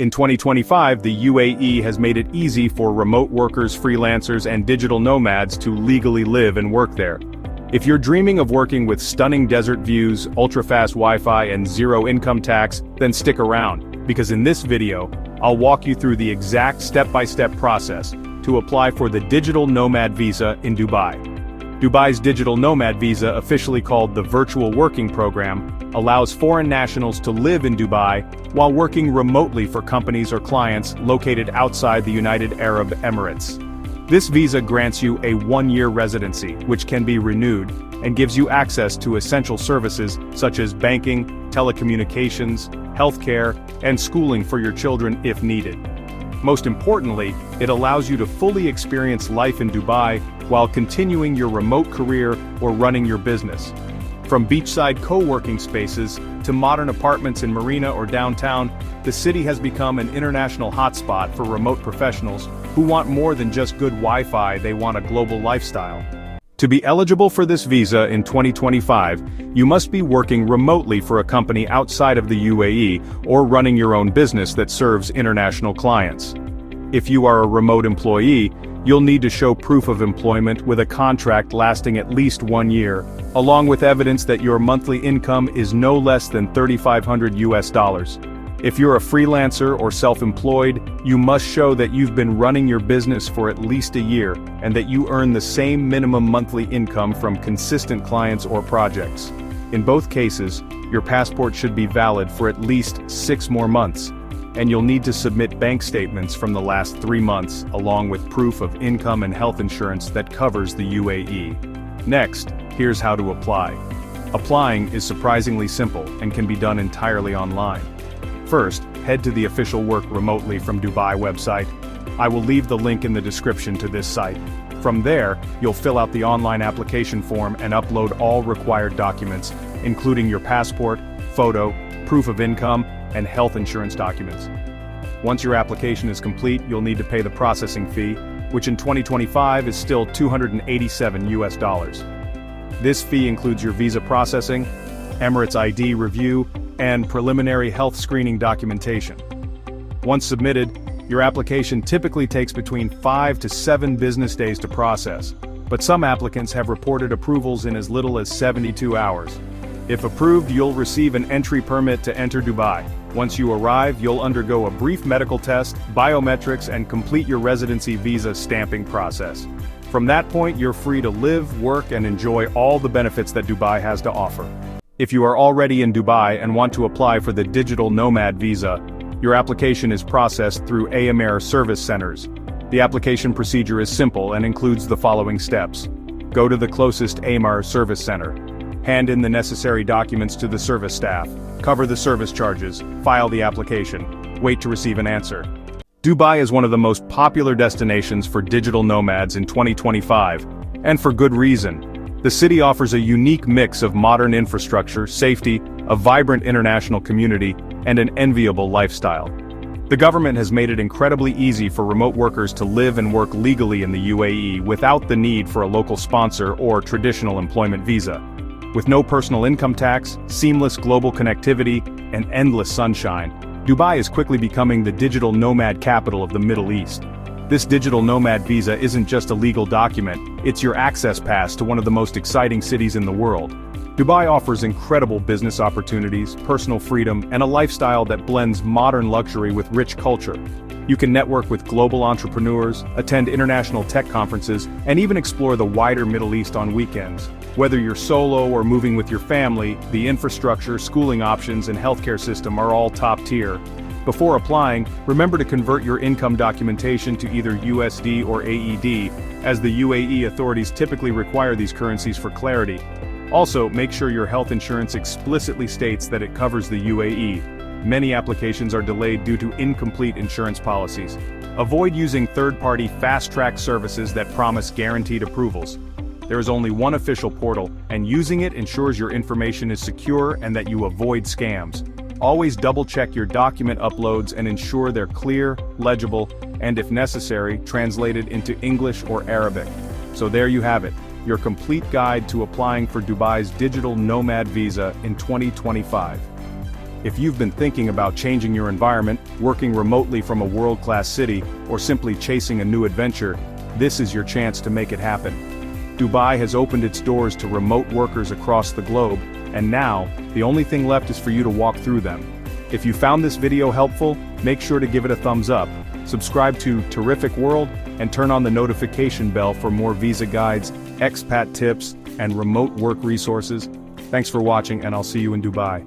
In 2025, the UAE has made it easy for remote workers, freelancers, and digital nomads to legally live and work there. If you're dreaming of working with stunning desert views, ultra-fast Wi-Fi, and zero income tax, then stick around, because in this video, I'll walk you through the exact step-by-step process to apply for the Digital Nomad Visa in Dubai. Dubai's Digital Nomad Visa, officially called the Virtual Working Program, allows foreign nationals to live in Dubai while working remotely for companies or clients located outside the United Arab Emirates. This visa grants you a one-year residency, which can be renewed, and gives you access to essential services such as banking, telecommunications, healthcare, and schooling for your children if needed. Most importantly, it allows you to fully experience life in Dubai while continuing your remote career or running your business. From beachside co-working spaces to modern apartments in Marina or downtown, the city has become an international hotspot for remote professionals who want more than just good Wi-Fi, they want a global lifestyle. To be eligible for this visa in 2025, you must be working remotely for a company outside of the UAE or running your own business that serves international clients. If you are a remote employee, you'll need to show proof of employment with a contract lasting at least 1 year, along with evidence that your monthly income is no less than $3,500. If you're a freelancer or self-employed, you must show that you've been running your business for at least a year and that you earn the same minimum monthly income from consistent clients or projects. In both cases, your passport should be valid for at least 6 more months, and you'll need to submit bank statements from the last 3 months along with proof of income and health insurance that covers the UAE. Next, here's how to apply. Applying is surprisingly simple and can be done entirely online. First, head to the official Work Remotely from Dubai website. I will leave the link in the description to this site. From there, you'll fill out the online application form and upload all required documents, including your passport, photo, proof of income, and health insurance documents. Once your application is complete, you'll need to pay the processing fee, which in 2025 is still $287. This fee includes your visa processing, Emirates ID review, and preliminary health screening documentation. Once submitted, your application typically takes between 5 to 7 business days to process, but some applicants have reported approvals in as little as 72 hours. If approved, you'll receive an entry permit to enter Dubai. Once you arrive, you'll undergo a brief medical test, biometrics, and complete your residency visa stamping process. From that point, you're free to live, work, and enjoy all the benefits that Dubai has to offer. If you are already in Dubai and want to apply for the Digital Nomad Visa, your application is processed through AMR service centers. The application procedure is simple and includes the following steps. Go to the closest AMR service center. Hand in the necessary documents to the service staff. Cover the service charges. File the application. Wait to receive an answer. Dubai is one of the most popular destinations for digital nomads in 2025, and for good reason. The city offers a unique mix of modern infrastructure, safety, a vibrant international community, and an enviable lifestyle. The government has made it incredibly easy for remote workers to live and work legally in the UAE without the need for a local sponsor or traditional employment visa. With no personal income tax, seamless global connectivity, and endless sunshine, Dubai is quickly becoming the digital nomad capital of the Middle East. This digital nomad visa isn't just a legal document, it's your access pass to one of the most exciting cities in the world. Dubai offers incredible business opportunities, personal freedom, and a lifestyle that blends modern luxury with rich culture. You can network with global entrepreneurs, attend international tech conferences, and even explore the wider Middle East on weekends. Whether you're solo or moving with your family, the infrastructure, schooling options, and healthcare system are all top tier. Before applying, remember to convert your income documentation to either USD or AED, as the UAE authorities typically require these currencies for clarity. Also, make sure your health insurance explicitly states that it covers the UAE. Many applications are delayed due to incomplete insurance policies. Avoid using third-party fast-track services that promise guaranteed approvals. There is only one official portal, and using it ensures your information is secure and that you avoid scams. Always double-check your document uploads and ensure they're clear, legible, and if necessary, translated into English or Arabic. So there you have it, your complete guide to applying for Dubai's Digital Nomad Visa in 2025. If you've been thinking about changing your environment, working remotely from a world-class city, or simply chasing a new adventure, this is your chance to make it happen. Dubai has opened its doors to remote workers across the globe, and now, the only thing left is for you to walk through them. If you found this video helpful, make sure to give it a thumbs up, subscribe to Terrific World, and turn on the notification bell for more visa guides, expat tips, and remote work resources. Thanks for watching, and I'll see you in Dubai.